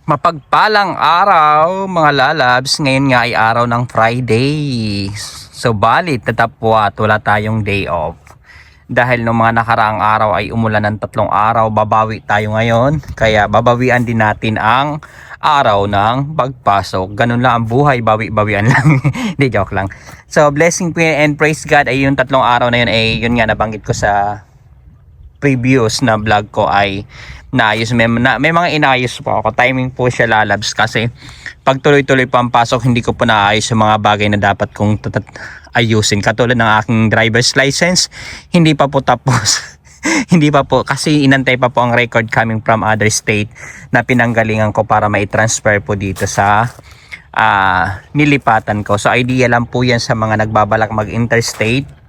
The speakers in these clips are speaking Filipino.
Mapagpalang araw mga lalabs, ngayon nga ay araw ng Friday. So balit natapwat wala tayong day off. Dahil nung mga nakaraang araw ay umulan ng 3 araw, babawi tayo ngayon. Kaya babawian din natin ang araw ng pagpasok. Ganun lang ang buhay, bawi-bawian lang. Hindi, joke lang. So blessing and praise God ay yung 3 araw na yun ay yun nga nabanggit ko sa previous na vlog ko ay naayos. May mga inayos po ako. Timing po siya lalabs kasi pag tuloy-tuloy pa ang pasok, hindi ko po naayos yung mga bagay na dapat kong ayusin. Katulad ng aking driver's license, hindi pa po tapos. Hindi pa po kasi inantay pa po ang record coming from other state na pinanggalingan ko para mai-transfer po dito sa nilipatan ko. So idea lang po yan sa mga nagbabalak mag-interstate.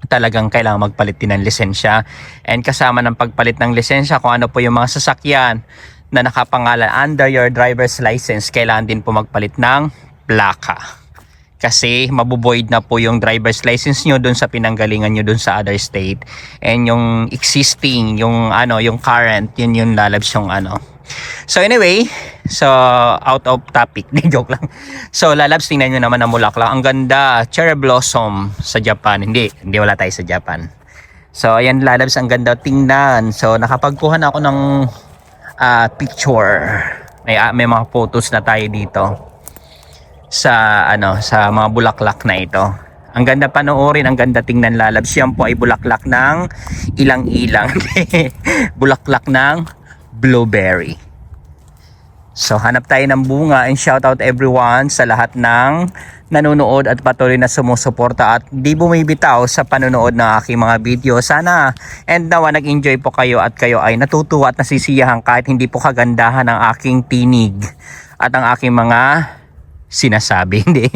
Talagang kailangan magpalit din ng lisensya, and kasama ng pagpalit ng lisensya kung ano po yung mga sasakyan na nakapangalan under your driver's license, kailangan din po magpalit ng plaka kasi mabuboid na po yung driver's license nyo dun sa pinanggalingan nyo dun sa other state, and yung existing, yung current, yun yung lalabs yung So anyway, so out of topic, di joke lang. So lalabs, tingnan nyo naman ang bulaklak. Ang ganda, cherry blossom sa Japan. Hindi wala tayo sa Japan. So ayan lalabs, ang ganda tingnan. So nakapagkuha na ako ng picture. May mga photos na tayo dito sa sa mga bulaklak na ito. Ang ganda panoorin, ang ganda tingnan lalabs. Yan po ay bulaklak ng ilang-ilang. Bulaklak ng blueberry. So hanap tayo ng bunga, and shout out everyone sa lahat ng nanonood at patuloy na sumusuporta at di bumibitaw sa panonood ng aking mga video. Sana and nawa nag-enjoy po kayo at kayo ay natutuwa at nasisiyahan kahit hindi po kagandahan ang aking tinig at ang aking mga sinasabi. Hindi.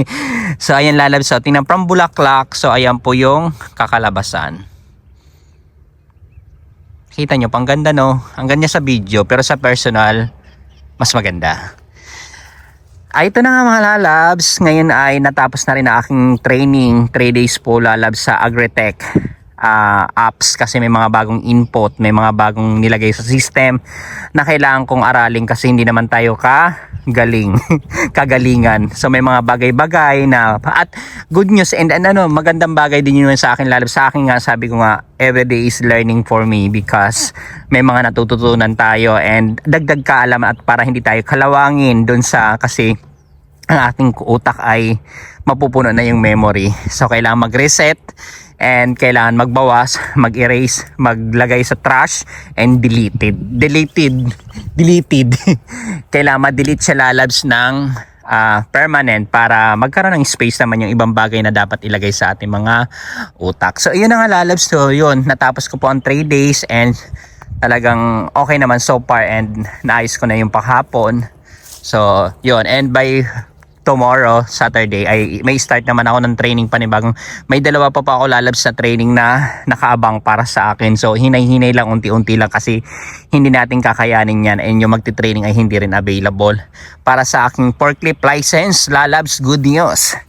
So ayan lalabs, so tingnan from bulaklak. So ayan po yung kakalabasan. Kita nyo, pang ganda no? Ang ganda sa video, pero sa personal, mas maganda. Ito na nga mga lalabs, ngayon ay natapos na rin ang aking training. 3 days po lalabs sa Agritech apps kasi may mga bagong input, may mga bagong nilagay sa system na kailangan kong aralin kasi hindi naman tayo kagalingan. So may mga bagay-bagay na at good news and magandang bagay din yun sa akin lalabs. Sa akin nga, sabi ko nga, everyday is learning for me because may mga natututunan tayo and dagdag kaalaman at para hindi tayo kalawangin dun sa kasi ang ating utak ay mapupuno na yung memory. So kailangan mag-reset and kailangan magbawas, mag-erase, maglagay sa trash and deleted. Kailangan ma-delete siya lalabs ng permanent para magkaroon ng space naman yung ibang bagay na dapat ilagay sa ating mga utak. So yun na nga lalabs. So yun, natapos ko po ang 3 days and talagang okay naman so far and naayos ko na yung paghapon. So yun, and by tomorrow, Saturday, ay may start naman ako ng training panibagong. May 2 pa ako lalabs sa training na nakaabang para sa akin. So hinay-hinay lang, unti-unti lang kasi hindi natin kakayanin yan and yung magti-training ay hindi rin available. Para sa aking forklift license, lalabs, good news.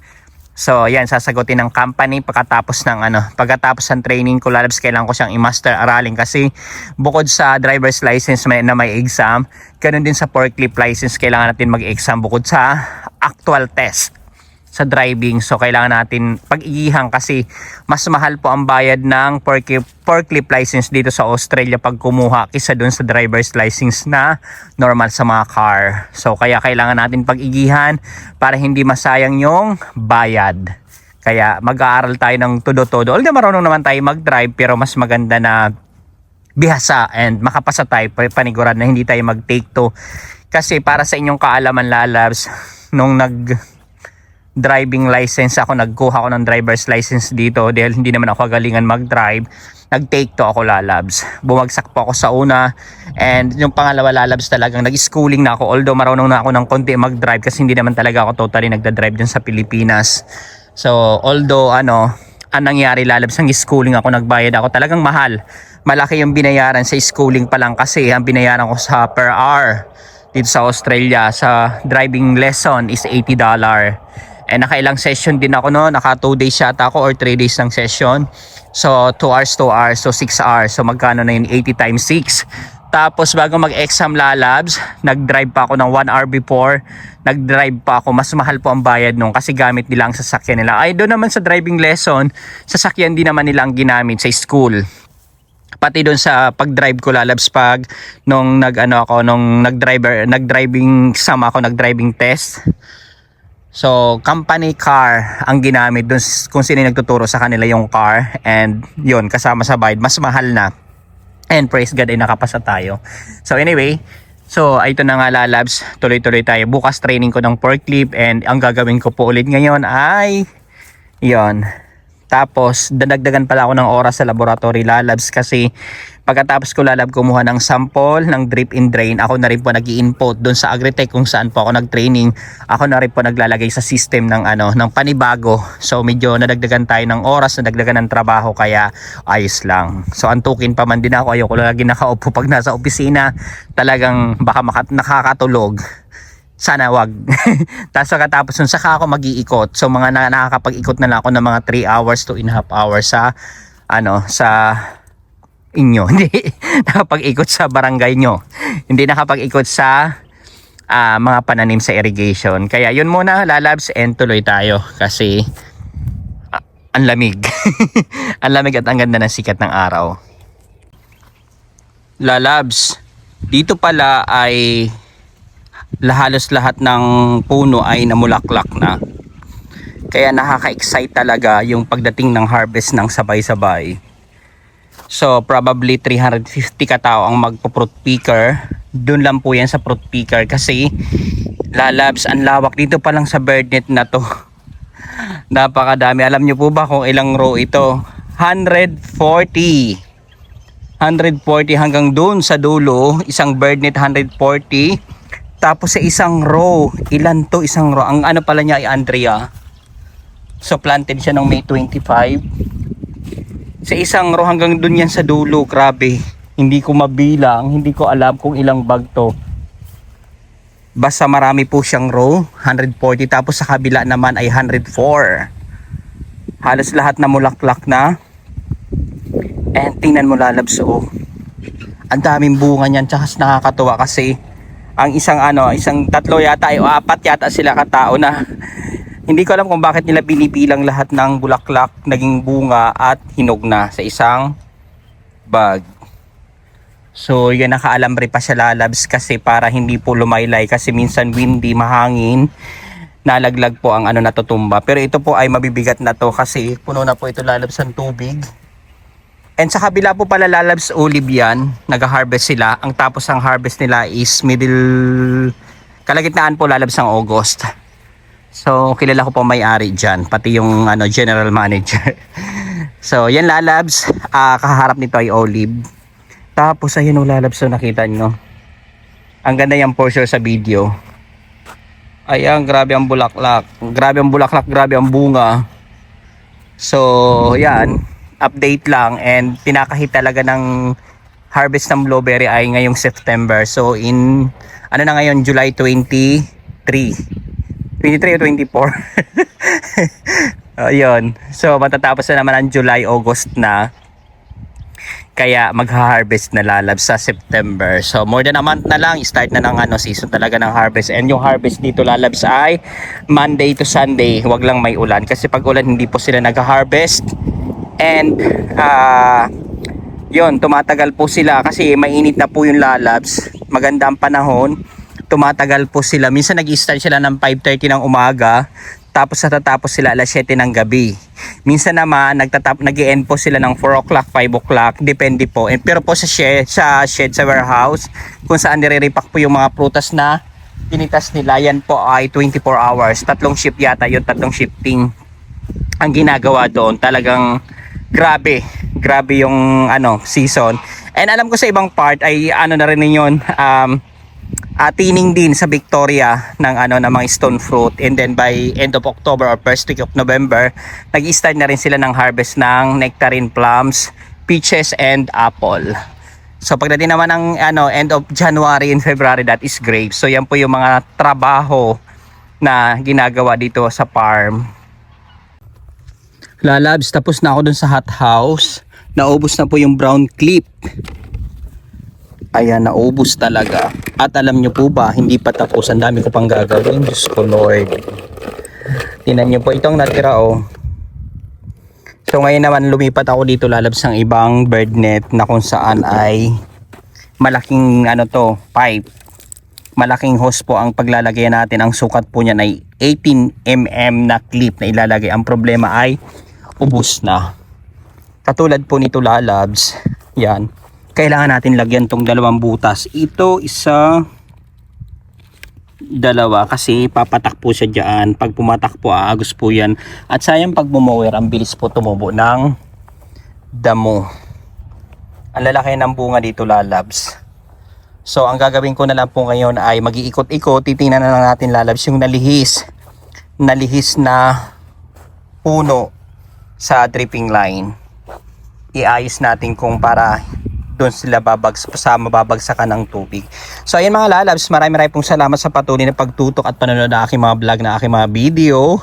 So yan, sasagutin ng company pagkatapos ng training ko lalabs. Kailangan ko siyang i-master aralin kasi bukod sa driver's license na may exam, ganun din sa forklift license kailangan natin mag-exam bukod sa actual test sa driving. So kailangan natin pag-igihan kasi mas mahal po ang bayad ng forklift license dito sa Australia pag kumuha kaysa dun sa driver's license na normal sa mga car. So kaya kailangan natin pag-igihan para hindi masayang yung bayad. Kaya mag-aaral tayo ng todo-todo. Although marunong naman tayo mag-drive, pero mas maganda na bihasa and makapasa tayo paniguran na hindi tayo mag-take to. Kasi para sa inyong kaalaman lalabs, nung driving license ako, nagkuha ako ng driver's license dito dahil hindi naman ako galingan mag-drive, nag-take to ako lalabs. Bumagsak po ako sa una and yung pangalawa lalabs talagang nag-schooling na ako, although marunong na ako ng konti mag-drive kasi hindi naman talaga ako totally nagda-drive dun sa Pilipinas. So although ang nangyari lalabs, ng schooling ako, nagbayad ako talagang mahal. Malaki yung binayaran sa schooling pa lang kasi ang binayaran ko sa per hour dito sa Australia sa driving lesson is $80. And nakailang session din ako no, naka 2 days yata ako or 3 days ng session. So 2 hours, so 6 hours. So magkano na yun, 80 times 6, Tapos bago mag-exam lalabs, nag-drive pa ako ng 1 hour before. Nag-drive pa ako. Mas mahal po ang bayad nung kasi gamit nila ang sasakyan nila. Ay doon naman sa driving lesson, sasakyan din naman nila ang ginamit sa school. Pati doon sa pag-drive ko lalabs pag nung nag-driving exam ako, nag-driving test. So, company car ang ginamit doon kung sino yung nagtuturo sa kanila yung car, and yun kasama sa bayad, mas mahal na. And praise God ay nakapasa tayo. So anyway, ito na nga lalabs, tuloy-tuloy tayo. Bukas training ko ng forklift, and ang gagawin ko po ulit ngayon ay yon. Tapos dadagdagan pala ako ng oras sa laboratory lalabs kasi pagkatapos ko kumuha ng sample ng drip and drain, ako na rin po nag-i-input doon sa Agritech kung saan po ako nag-training. Ako na rin po naglalagay sa system ng ng panibago. So medyo nadagdagan tayo ng oras, nadagdagan ng trabaho, kaya ayos lang. So antukin pa man din ako, ayoko lagi nakaupo pag nasa opisina. Talagang baka nakakatulog. Sana wag. Tapos katapos nun saka ako mag-iikot. So mga nakakapag-ikot na lang ako ng mga 3 hours to 2.5 hours sa sa inyo. Hindi nakapag-ikot sa barangay nyo. Hindi nakapag-ikot sa mga pananim sa irrigation. Kaya yun muna lalabs, and tuloy tayo kasi ang lamig. Ang lamig at ang ganda ng sikat ng araw. Lalabs, dito pala ay halos lahat ng puno ay namulaklak na. Kaya nakaka-excite talaga yung pagdating ng harvest ng sabay-sabay. So probably 350 katao ang magpo-fruit picker. Doon lang po yan sa fruit picker kasi lalabs, ang lawak dito pa lang sa birdnet na to. Napakadami. Alam nyo po ba kung ilang row ito? 140 hanggang doon sa dulo. Isang birdnet 140. Tapos sa isang row, ilan to isang row? Ang ano pala niya ay Andrea. So planted siya noong May 25. Sa isang row hanggang dun yan sa dulo, grabe. Hindi ko mabilang, hindi ko alam kung ilang bag to. Basta marami po siyang row, 140. Tapos sa kabila naman ay 104. Halos lahat na mulaklak na. And tingnan mo lalabs, oh. Ang daming bunga niyan, tsaka nakakatuwa kasi ang isang tatlo yata ay 4 yata sila katao na hindi ko alam kung bakit nila binibilang lahat ng bulaklak naging bunga at hinog na sa isang bag. So yan, nakaalambre pa siya lalabs kasi para hindi po lumaylay kasi minsan windy, mahangin, nalaglag po ang natutumba. Pero ito po ay mabibigat na to kasi puno na po ito lalabs ng tubig. And sa kabila po pala lalabs olive yan, nag-harvest sila. Ang tapos ang harvest nila is kalagitnaan po lalabs ng August. So kilala ko po may-ari dyan, pati yung general manager. So yan lalabs, kaharap nito ay olive. Tapos ayun lalabs, so nakita nyo. Ang ganda yung portion sa video. Ayan, grabe ang bulaklak. Grabe ang bulaklak, grabe ang bunga. So yan, update lang, and tinakahit talaga ng harvest ng blueberry ay ngayong September. So in na ngayon, July 23 o 24. Ayun. So matatapos na naman ang July, August na. Kaya magha-harvest na lalabs sa September. So more than a month na lang, start na ng season talaga ng harvest. And yung harvest dito lalabs ay Monday to Sunday. Huwag lang may ulan kasi pag ulan hindi po sila nag-harvest. And yun, tumatagal po sila kasi mainit na po yung lalabs. Maganda ang panahon. Tumatagal po sila. Minsan nag-start sila ng 5:30 ng umaga. Tapos natatapos sila alas 7 ng gabi. Minsan naman nag-e-end po sila ng 4 o'clock, 5 o'clock. Depende po. And, pero po sa shed, sa warehouse, kung saan nire-repack po yung mga prutas na tinitas nila, yan po ay 24 hours. 3 shift yata yun, 3 shifting ang ginagawa doon. Talagang grabe yung season. And alam ko sa ibang part ay na rin yun, tining din sa Victoria ng ng mga stone fruit. And then by end of October or first week of November, nag-start na rin sila ng harvest ng nectarine plums, peaches and apple. So pagdating naman ng end of January and February, that is grapes. So yan po yung mga trabaho na ginagawa dito sa farm. Lalabs, tapos na ako dun sa hot house. Naubos na po yung brown clip. Ayan, naubos talaga. At alam nyo po ba, hindi pa tapos. Ang dami ko pang gagawin. Diyos ko Lord. Tingnan nyo po itong natira oh. So ngayon naman lumipat ako dito lalabs ng ibang bird net na kung saan ay malaking ano to, pipe. Malaking hose po ang paglalagay natin. Ang sukat po niyan ay 18 mm na clip na ilalagay. Ang problema ay ubos na. Katulad po nito lalabs. Yan. Kailangan natin lagyan tong dalawang butas. Ito isa, dalawa kasi papatak po siya dyan. Pag pumatak po aagos po yan. At sayang pag bumower ang bilis po tumubo ng damo. Ang lalaki ng bunga dito lalabs. So ang gagawin ko na lang po ngayon ay mag-iikot-ikot. Titingnan na lang natin lalabs yung nalihis na puno sa dripping line. Iayos natin kung para doon sila mababagsakan ng tubig. So ayun mga lalabs, maraming pong salamat sa patuloy na pagtutok at panonood ng aking mga vlog, na aking mga video.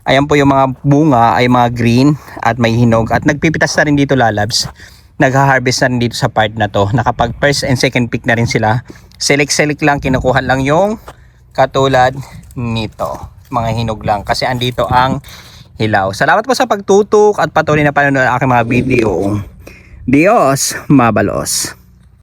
Ayan po yung mga bunga ay mga green at may hinog. At nagpipitas na rin dito lalabs. Nagha-harvest na rin dito sa part na to. Nakapag first and second pick na rin sila. Select lang, kinukuha lang yung katulad nito. Mga hinog lang kasi andito ang hilaw. Salamat po sa pagtutok at patuloy na panonood ng aking mga video. Dios mabalos.